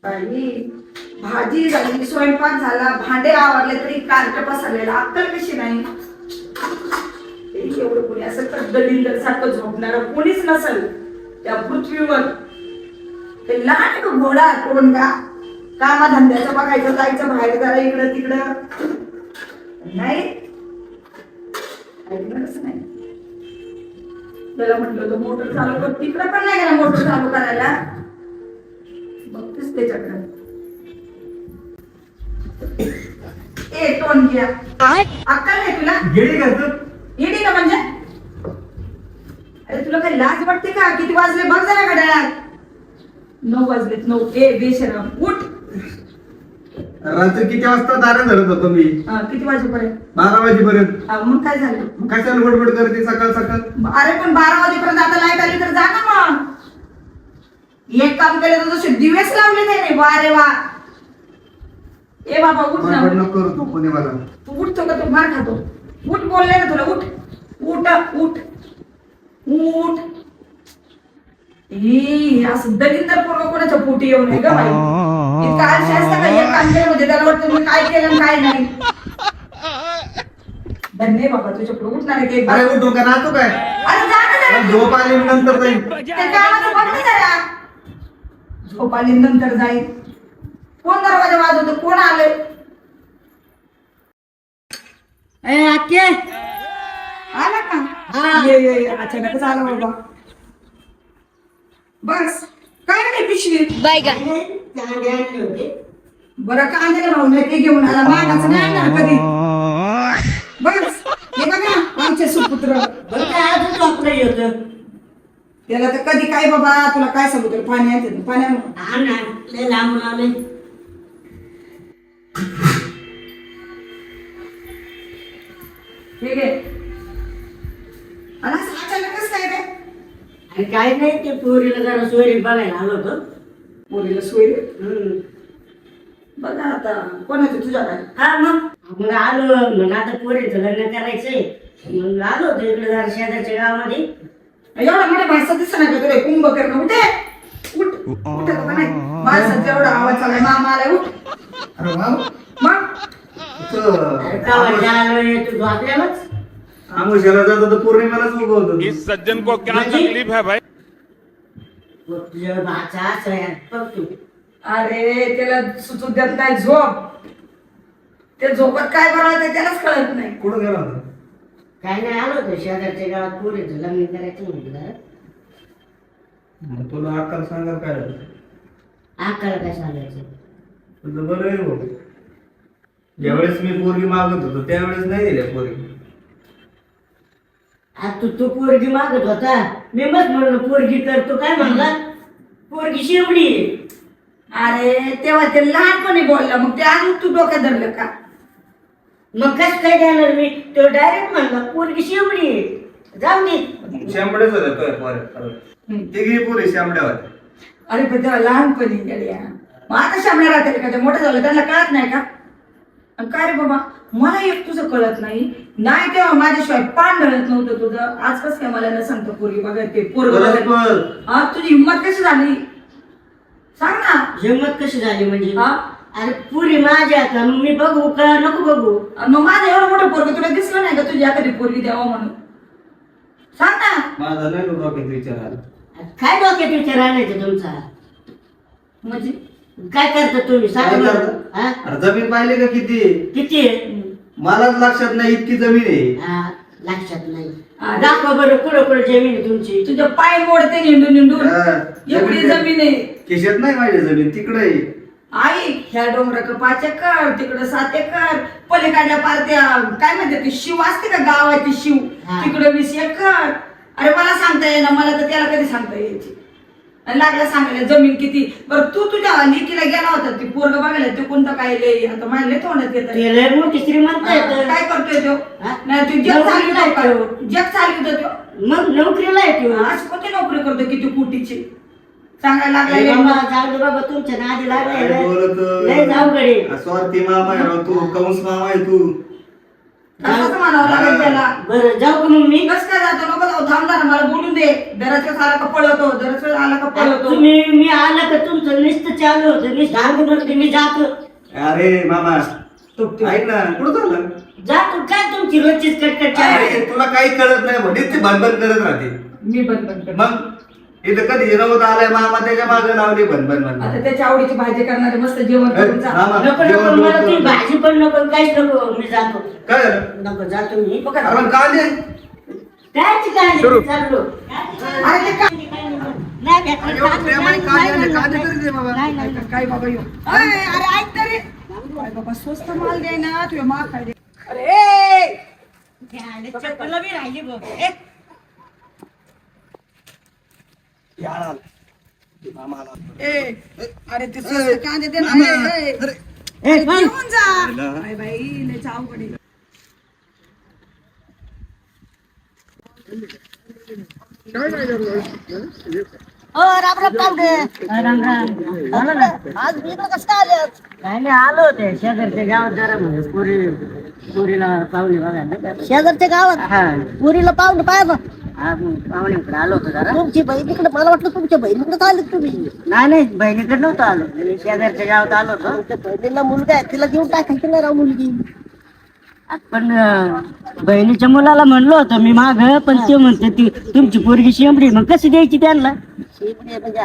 बाई भाजी झाली, स्वयंपाक झाला, भांडे आवरले तरी कार्ट पसरलेला. अक्कल कशी नाही? एवढं कोणी असं कद्दलिंदर सारखं झोपणार कोणीच नसेल त्या पृथ्वीवर. ते लहान का घोडा कोण का कामाधंद्याचं बघायचं, जायचं बाहेर जरा इकडं तिकडं नाही. ऐकणारच नाही. त्याला म्हटलं होतं मोटर चालू कर, तिकडं पण नाही गेला मोटर चालू करायला. बघतेच त्याच्याकडे. ए टोन घ्या, अक्कल नाही तुला? गेली का तू? येडी का म्हणजे? अरे तुला काही लाज वाटते का? किती वाजले बघ जरा घड्याळात. 9 वाजलेत 9. ए बेशरम उठ. रात्री किती वाजता दारं धरत होतो मी? किती वाजेपर्यंत? 12 वाजेपर्यंत. मग काय झालं? मग कशाला बडबड करते सकाळ सकाळ? अरे पण 12 वाजेपर्यंत आता लाईट आली तर जा ना मग. एक काम केलं तर जसे दिवेच लावले नाही. वा रे वा. ए बाबा उठ ना. बडबड नको करू तू कोणी मला. तू उठतो का? तू मार खातो. उठ बोलले ना तुला. उठ उठ उठ उठ. ही असं दलिंदर पोरं कोणाच्या पोटी येऊ नये ग बाई. इतका आळशी असतं का? एक काम केलं म्हणजे त्याला वाटतं मी काय केलं आणि काय नाही. धन्य बाबा तुझ्या पुढे उठणार आहे की? अरे उठू का नाचू काय? अरे जा ना जरा. झोप आली नंतर जाईल. त्या कामाचं बघ ना जरा. झोप आली नंतर जाईल. कोण दरवाजा वाजवतो? कोण आलंय? ए आके आला का? हा. ये ये अचानकच आला बाबा. बस काय नाही पिशवी. चांगले आणले होते. बरं का आणले भाऊ नाही ते घेऊन आला. मागाचं नाही आणणार कधी. बस हे बघा आमचे सुपुत्र. बरं काय अजून झोपलं होतं. त्याला तर कधी काय बाबा तुला काय सांगू तुला पाणी आणते पाण्यामुळे. हा ना लय लांबून आले. ठीक आहे. आणि असं अचानकच काय रे? आणि काय नाही ते पोरीला जरा सोयरी बघायला आलो होतो. पोरीला सोय रे. हम्म. बघा आता कोणाचं तुझ्या काय? हा मग आलो मग आता पोरीचं लग्न करायचंय. मग आलो होतो इकडे जरा शेजारच्या गावामध्ये. एवढा मोठा भाषा दिसत नाही का तुला? कुंभकर्ण उठे उठ. उठ का नाही? भाषाचा एवढा आवाज चालला. मामा आलाय उठ. अरे वा. मग अरे गावात आलोय तू झोपल्यावरच. आमुष्याला जातो तर पौर्णिमेलाच उगवतो. इस सज्जन को क्या तकलीफ है भाई? तुझ्या भाचा असं बघ तू. अरे त्याला सुचू देत नाही झोप. ते झोपत काय करायचं त्यालाच कळत नाही. कुठं गेला होता? काय नाही आलो होतो शेजारच्या गावात पोरीचं लग्न करायचं म्हटलं. मग तुला अक्कल सांगाल काय झालं? आकाला काय सांगायचं. तुझं बरं आहे भाऊ. ज्यावेळेस मी पोरगी मागत होतो त्यावेळेस नाही दिल्या पोरगी. आज तू पोरगी मागत होता. मी मग म्हणलं पोरगी करतो काय म्हणला. पोरगी शिवडी. अरे तेव्हा ते लहानपणी बोलला मग ते अजून तू डोक्यात धरलं का? मग कस काय देणार मी. तो डायरेक्ट म्हणला पोरगी शिवडी. जाऊ दे. शांबडेच होत्या तो पोऱ्या. तिघी पोरी शांबड्या होत्या. अरे पण तेव्हा लहानपणी गेल्या. मग आता शामण्या राहते का? ते मोठं झालं त्यांना कळत नाही का? आणि काय रे बाबा मला एक तुझं कळत नाही. नाही तेव्हा माझ्याशिवाय पान ढळत नव्हतं तुझं. आज कसं काय मला न सांगतो पोरगी बघायला ते पोरग. हा तुझी हिंमत कशी झाली सांग ना. हिंमत कशी झाली म्हणजे. हा अरे पुरी माझ्या का मग मी बघू का नको बघू. मग माझं एवढं मोठं पोरग तुला दिसलं नाही का तुझी एखादी पोरगी द्यावं म्हणून सांग ना. माझा नाही डोक्यात विचार आला. काय डोक्यात विचार आणायचा तुमचा. म्हणजे काय करता तुम्ही काय सांगा बरं. करता? हा? अरे जमीन पाहिली का किती? किती आहे? मलाच लक्षात नाही इतकी जमीन आहे. हा, लक्षात नाही. दाखवा बरं कुठं कुठं जमीन आहे तुमची. तुझ्या पाय मोडते निंडून निंडून. हा, एवढी जमीन आहे. खिशात नाही माझी जमीन तिकडे आहे. आई ह्या डोंगराक 5 एकर तिकडं 7 एकर पलीकडल्या पार्ट्या काय म्हणते ते शिव असते का गावाची शिव हा. तिकडं 20 एकर. अरे मला सांगता येईना. मला तर त्याला कधी सांगता यायची. आणि लागला सांगायला जमीन किती. बरं तू तुझ्या लेकीला गेला होता ती पोरग बघायला ते कोणतं काय लय आता मला लय तोंडात येत. ते लय मोठी श्रीमंत आहे तर. काय करतोय तो? हा? नाही तू जग नोकरीला चालू आहे तो. जग चालू तो. मग नोकरीला आहे तू. अशी कोणती नोकरी करतो किती कोटीची सांगायला ए लागला. बाबा, जाऊ दे बाबा तुमच्या नादी काय लागलाय. बोलतो? लय जाऊ गडे. स्वार्थी मामा आहे राव तू. कंस मामा आहे तू. कसं म्हणावं लागेल त्याला. बरं जाऊ का मग मी. कस काय जातो नको जाऊ. थांब ना मला बोलून दे. दरच आला का पळवतो. दरच आला का पळवतो. मी आला का तुमचं नुसतं चालू होतं मी सांगून होतो की मी जातो. अरे मामा तो ते- ऐक ना कुठं चाललं जातो काय तुमची रोजचीच कटकट चालू आहे. अरे, तुला काही कळत नाही म्हणून ती भनभन करत राहते मी बंद कर. मग इथं कधी नव्हतं आलाय मामा त्याच्या मागे लावली भनभन आता त्याच्या आवडीची भाजी करणारे मस्त जेवण करून जा. मामा नको नको जेवण मला करून ती भाजी पण नको काहीच नको मी जातो. काय झालं नको जातो मी. अरे कांदे कायची काय चाललो अरे ते का- नाही भेटलं. एवढं प्रेमाने कांदे आणले, कांदे तरी दे बाबा. काय बाबा येऊ अरे ऐक तरी काय बाबा स्वस्त माल दे ना तुझ्या माग काय दे अरे चप्पल बी राहिली बघ. ए, अरे ते स्वस्त कांदे दे ना ए, पण. घेऊन जा काय बाई लय अवघड आहे. राम राम पाहुणे. राम राम. आलो ना. आज मी इकडं कसं आले? काय नाही आलो होते शेजारच्या गावात जरा म्हणजे पुरीला पाहुणे बघायला. शेजारच्या गावात पुरीला पाहुणे पाहायला. हा पाहुण्याकडे आलो होतो जरा. तुमची बहिणीकडे मला वाटलं तुमच्या बहिणीकडे आले तुम्ही. नाही बहिणीकडे नव्हतं आलो. मी शेजारच्या गावात आलो होतो. बहिणीला मुलगा आहे तिला देऊन टाकायची ना राव मुलगी. पण बहिणीच्या मुलाला म्हणलो होतो मी माग पण ते म्हणते ती तुमची पोरगी शेंबडी मग कशी द्यायची त्यांना. शेंबडी म्हणजे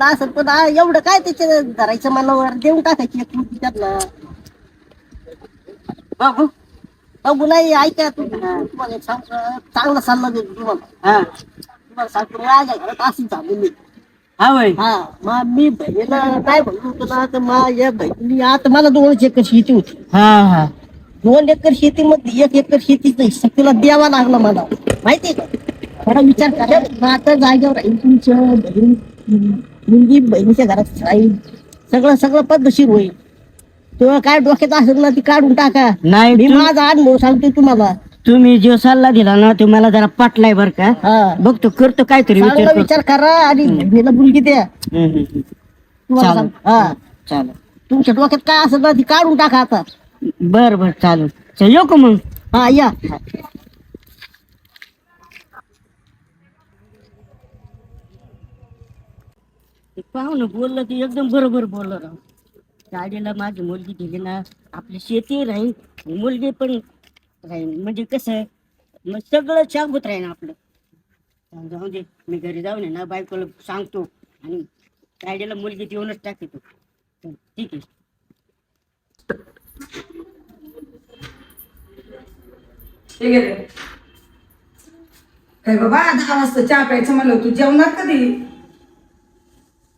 असं पण एवढं काय त्याचे धरायचं मनावर देऊन टाकायची एक मुलगी त्यांना. बघू बघू नाही ऐका तुम्हाला एक सांगतो चांगला सल्ला देतो तुम्हाला. तुम्हाला सांगतो माझ्या घरात अशी झालेली. हा मग मी बहिणीला काय म्हणलो होतो ना तर माझ्या बहिणी आता मला 2 एकर शेती होती. 2 एकर शेतीमध्ये 1 एकर शेतीचा हिस्सा तिला द्यावा लागला मला माहितीये का. थोडा विचार करा आता जागेवर राहील तुमच्या बहीण मुलगी बहिणीच्या घरात राहील सगळं पद्धतशीर होईल. तेव्हा काय डोक्यात असेल ना ती काढून टाका. नाही मी माझा अनुभव सांगतो तुम्हाला. तुम्ही जो सल्ला दिला ना तो मला जरा पटलाय बर का. बघतो करतो काहीतरी विचार करा आणि बहिणीला मुलगी द्या. तुम्हाला सांगतो. चालेल तुमच्या डोक्यात काय असेल ना ती काढून टाका आता. बर चालेल येऊ का मग. हा या. पाहुणं बोललं ते एकदम बरोबर बोललं राव. गाडीला माझी मुलगी दिली ना आपली शेती राहील मुलगी पण राहील म्हणजे कसं मग सगळं चांगूत राहील आपलं. जाऊ दे मी घरी जाऊन ना बायकोला सांगतो आणि गाडीला मुलगी देऊनच टाकतो. ठीक आहे. ठीक आहे काय बाबा 10 वाजता चहा प्यायचं म्हणलं तू जेवणार कधी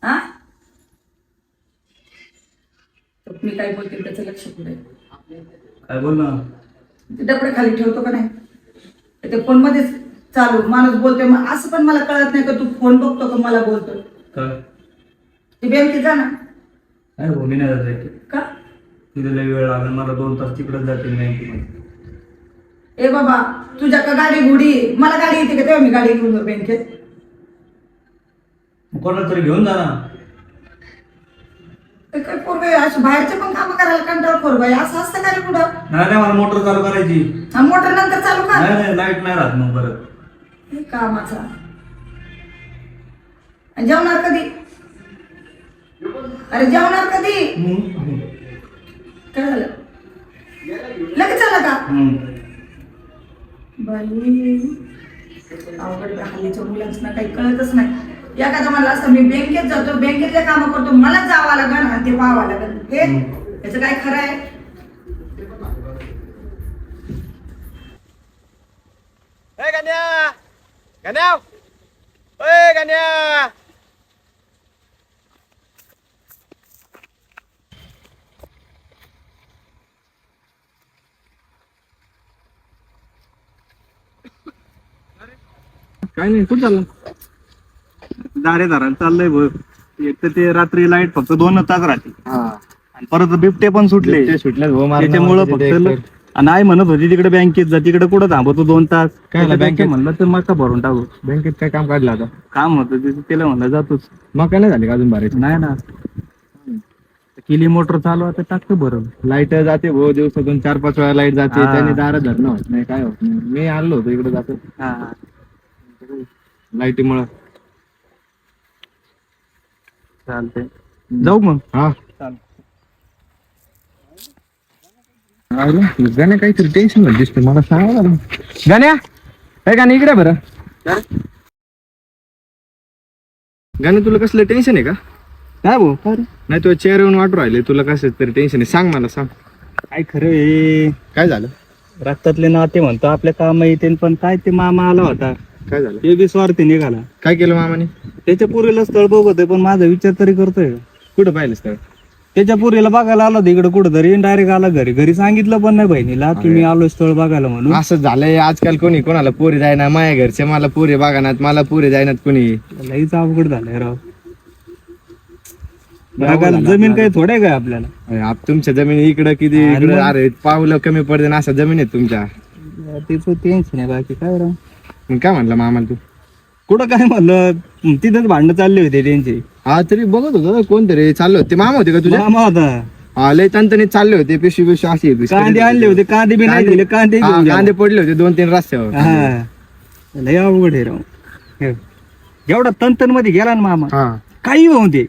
हा मी काय बोलते त्याचं लक्ष पुढे काय बोल ना डबडे खाली ठेवतो का नाही ते फोन मध्येच चालू माणूस बोलतोय मग असं पण मला कळत नाही का तू फोन बघतो का मला बोलतो. काय ती बँकेत जा ना. नाही हो मी नाही जात का तिथे लय वेळ लागेल मला 2 तास तिकडेच जाते बँकेमध्ये. ए बाबा तुझ्या का गाडी घोडी मला गाडी येते का तेव्हा मी गाडी घेऊन जाऊ बँकेत. कोणाला तरी घेऊन जा ना. ते काय पोरगं असं बाहेरचे पण काम करायला कंटाळ पोरगं आहे. असं असतं का रे कुठं. नाही मला मोटर चालू करायची. हा मोटर नंतर चालू का नाही लाईट नाही राहत मग परत. हे कामाचा आणि जेवणार कधी अरे जेवणार कधी काय झालं लगेच आला का बाई अवघड हल्लीच्या मुलांना काही कळतच नाही. एखादा म्हणलं असतं मी बँकेत जातो बँकेतले काम करतो मला जावं लागल आणि ते पाहावं लागल हे याचं काय खरं आहे. काय नाही कुठं चाललं. दारे धरायला चाललंय बघ. एक तर ते रात्री लाईट फक्त 2 तास राहते आणि परत बिबटे पण सुटले त्याच्यामुळं फक्त नाही म्हणत होती तिकडे बँकेत जा तिकडे कुठं थांबवतो 2 तास काय बँकेत म्हणलं तर मका भरून टाकू. बँकेत काय काम काढलं आता. काम होतं त्याला म्हणलं जातोच. मग काय नाही झाले का अजून बारीक. नाही ना केली मोटर चालू आता टाकतो बरं. लाईट जाते भाऊ दिवसातून 4-5 वेळा लाईट जाते त्याने दारा धरणं होत नाही काय होत नाही. मी आणलो होतो इकडे जातो लाईटीमुळं. चालते जाऊ मग. हा चालेल. गाण्या काहीतरी टेन्शन मध्ये दिसतोय मला, सांगा ना गाण्या. काय गाणं इकडे बरं. गाणं तुला कसलं टेन्शन आहे का? काय भाऊ काय रे? नाही तुला चेअर येऊन वाटू राहिले, तुला कसं तरी टेन्शन आहे, सांग मला सांग. काय खरं आहे, काय झालं? रक्तातले नाते म्हणतो आपल्या काम येते, पण काय ते मामा आला होता काय झालं? ते बी स्वार्थी निघाला. काय केलं मामाने? त्याच्या पुरीला स्थळ बघतोय, पण माझा विचार तरी करतोय. कुठं पाहिलंस तर? त्याच्या पुरीला बघायला आला होता इकडे कुठं तरी, डायरेक्ट आला घरी. घरी सांगितलं पण नाही बहिणीला की मी आलो स्थळ बघायला म्हणून. असं झालंय आजकाल, कोणी कोणाला पोरी जायना, माझ्या घरचे मला पोरी बघानात, मला पोरी जायनात कोणी. लईच अवघड झालंय राव. बघायला जमीन काही थोडे काय आपल्याला. तुमच्या जमीन इकडं किती, आणि इकडं मग? अरे पावलं कमी पडते ना, असं जमीन आहे तुमच्या. तिचं टेन्शन आहे, बाकी काय राव. मग काय म्हणलं मामाला तू? कुठं काय म्हणलं, तिथंच भांडणं चालले होते त्यांचे. हा तरी बघत होतो कोणतरी चालले होते. मामा होते का तुझे? मामा होता. हा लय तंतनीत चालले होते, पिशवी पिशवी अशी कांदे आणले होते, कांदे बी नाही दिले, कांदे घेऊन गेला. कांदे पडले होते 2-3 रस्त्यावर. हा लय अवघड आहे राव. हे. एवढा तंतन मध्ये गेला ना मामा, हा काही होऊन दे,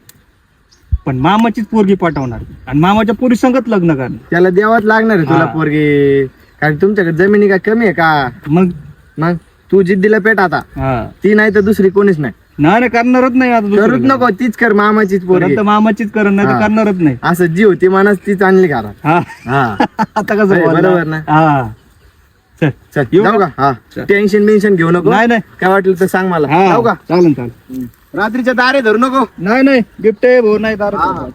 पण मामाचीच पोरगी पाठवणार आणि मामाच्या पोरी संगत लग्न करणार. त्याला द्यावाच लागणार आहे तुला हा. पोरगी, कारण तुमच्याकडे जमिनी काय कमी आहे का? मग तू जिद्दीला पेट आता, हा ती नाही तर दुसरी कोणीच नाही. नाही करणारच नाही आता करूच दुसरीकडे. नको, तीच कर, मामाचीच पोरगी. परत मामाचीच करण नाही तर हा. करणारच नाही. असं जी होती मनात तीच आणली घरात. हा हा आता कसं अरे, बोलला? बरोबर ना? हा चल चल येऊ जाऊ का? हा चल. टेन्शन बिन्शन घेऊ नको. नाही नाही काय वाटलं तर सांग मला. हा जाऊ का? चालेल चालेल. रात्रीच्या दारे धरू नको. नाही नाही गिफ्ट आहे भाऊ, नाही दारू. हा.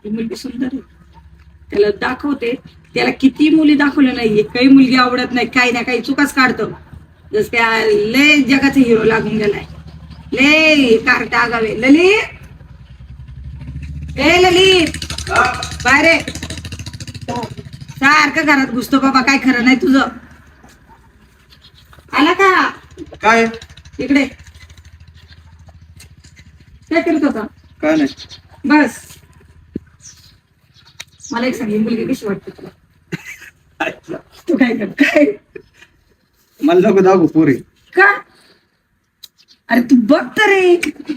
ती मुलगी सुंदर आहे, त्याला दाखवते. त्याला किती मुली दाखवल्या नाहीये, काही मुलगी आवडत नाही, काही ना काही चुकाच काढतो. जस त्या लय जगाचा हिरो लागून गेलाय, लय कार्टा आगावे. ललित, ए ललित, बाहेर ये. सारखं घरात घुसतो बाबा, काय खरं नाही तुझं. आला का? काय इकडे काय करत होता? काय नाही. बस मला एक सांग, ही मुलगी कशी वाटते तुला? तू काय कर काय मला नको दाखवू पोरी. का? अरे तू बघ तर रे,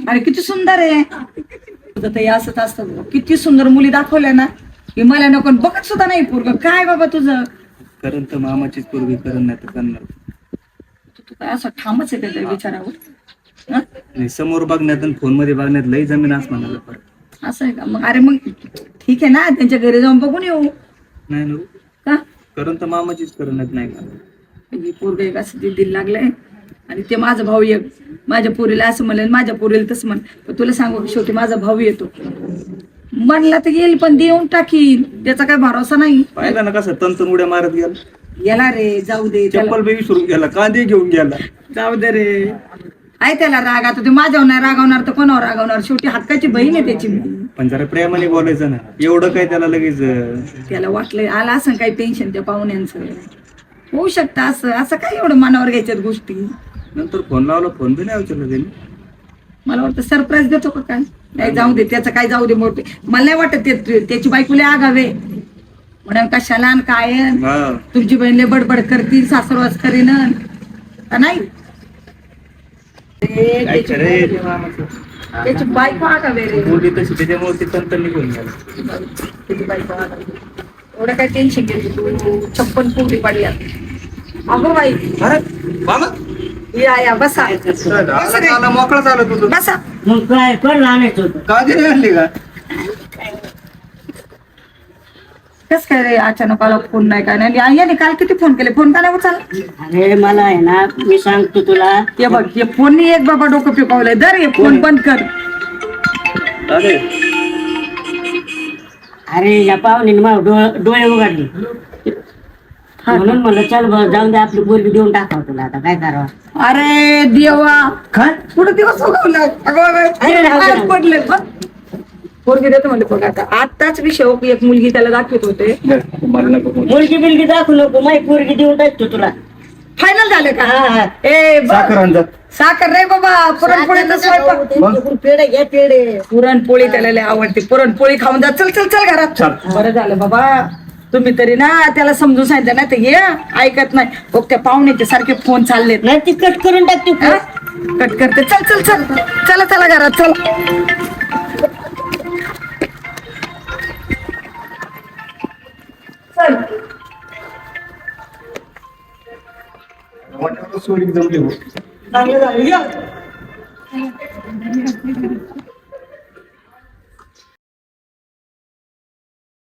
अरे किती सुंदर आहे. तुझं तर हे असंच असतं बघ. किती सुंदर मुली दाखवल्या ना, की मला नको, बघत सुद्धा नाही पोरग. काय बाबा तुझं? करण तर मामाचीच पोरगी, करण नाही तर करणार. तू काय असं ठामच आहे त्या विचारावर? हं? नाही, समोर बघण्यात आणि फोन मध्ये बघण्यात लई जमीन आसमानाला फरक. असं आहे का? मग अरे मग ठीक आहे ना, त्यांच्या घरी जाऊन बघून येऊ. नाही ना, का? करण तर मामाचीच करण्यात नाही का. ही पोरग एक असं दिल लागलंय, आणि ते माझा भाऊ एक माझ्या पोरीला असं म्हणलं, माझ्या पोरीला तसं म्हण. पण तुला सांगू, शेवटी माझा भाऊ येतो, म्हणला तर येईल, पण देऊन टाकीन, त्याचा काय भरोसा नाही. पाहिलं ना कसं तंतन उड्या मारत गेला. गेला रे, जाऊ दे त्याला. चप्पल बी विसरून गेला, कांदे घेऊन गेला. जाऊ दे रे, आहे त्याला राग. आता ते माझ्यावर नाही रागवणार तर कोणावर रागवणार? शेवटी हक्काची बहीण आहे त्याची. पण जरा प्रेमाने बोलायचं ना, एवढं काय त्याला लगेच. त्याला वाटलं आला असं काही टेन्शन त्या पाहुण्यांचं, होऊ शकतं असं. असं काय एवढं मनावर घ्यायच्यात गोष्टी? नंतर फोन लावला, फोन बी नाही उचलला त्यांनी. मला वाटतं सरप्राईज देतो का काय? नाही जाऊ दे, त्याचं काय जाऊ दे मोठे. मला नाही वाटत त्याची बायकोले आगावे म्हणून कशाला आणि काय. हा. तुमची बहिणीले बडबड करतील, सासरवास करीन का नाही? रे, काय त्याची खरंय बायको- ते मामाचं. त्याची बायको आगावे रे. पोरगी तशी, त्याच्यामुळे ते तंतन निघून गेला. त्याची बायको आगावे. एवढं काय टेन्शन घेते तू? 56 पोरी पडल्या. अगो बाई, अरे मामा या बसा. बसा रे. मोकळा झाला तुझं. बसा. मग काय कोण आणायचं होतं? कांदे नाही आणले का? कस काय रे अचानक आला, फोन नाही काय नाही? याने काल किती फोन केले, फोन का नाही उचलला? अरे मला आहे ना, मी सांगतो तुला. हे बघ, हे फोननी एक बाबा डोकं पिकवलंय. दर हे फोन बंद कर. अरे अरे या पाहुणे मला डोळे उघडले, म्हणून म्हणलं चल जाऊन दे, आपली पोरगी देऊन टाकावं तुला. आता काय करावं? अरे देवा, पुढे दिवस उगवला. अरे राहू दे. पडले पोरगी देतो म्हणले. बघ आता आताच विषय, एक मुलगी त्याला दाखवत होते. मुलगी बिलगी दाखवू नको, माझी पोरगी देऊन टाकतो तुला. फायनल झालं का? हा. ए साखर आणतात. साखर रे बाबा, पुरणपोळीचा स्वयंपाक. त्यांच्याकडून पेढे घ्या, पेढे. पुरणपोळी त्याला लय आवडते, पुरणपोळी खाऊन जा. चल चल चल घरात. बरं झालं बाबा, तुम्ही तरी ना त्याला समजून सांगितलं ना, ते ऐकत नाही. बघ त्या पाहुण्याचे सारखे फोन चाललेत. नाही ती कट करून टाकते. कट करते. चल चल चल, चला चला घरात चल. चल सोडी जमली हो. चांगलं झालं या.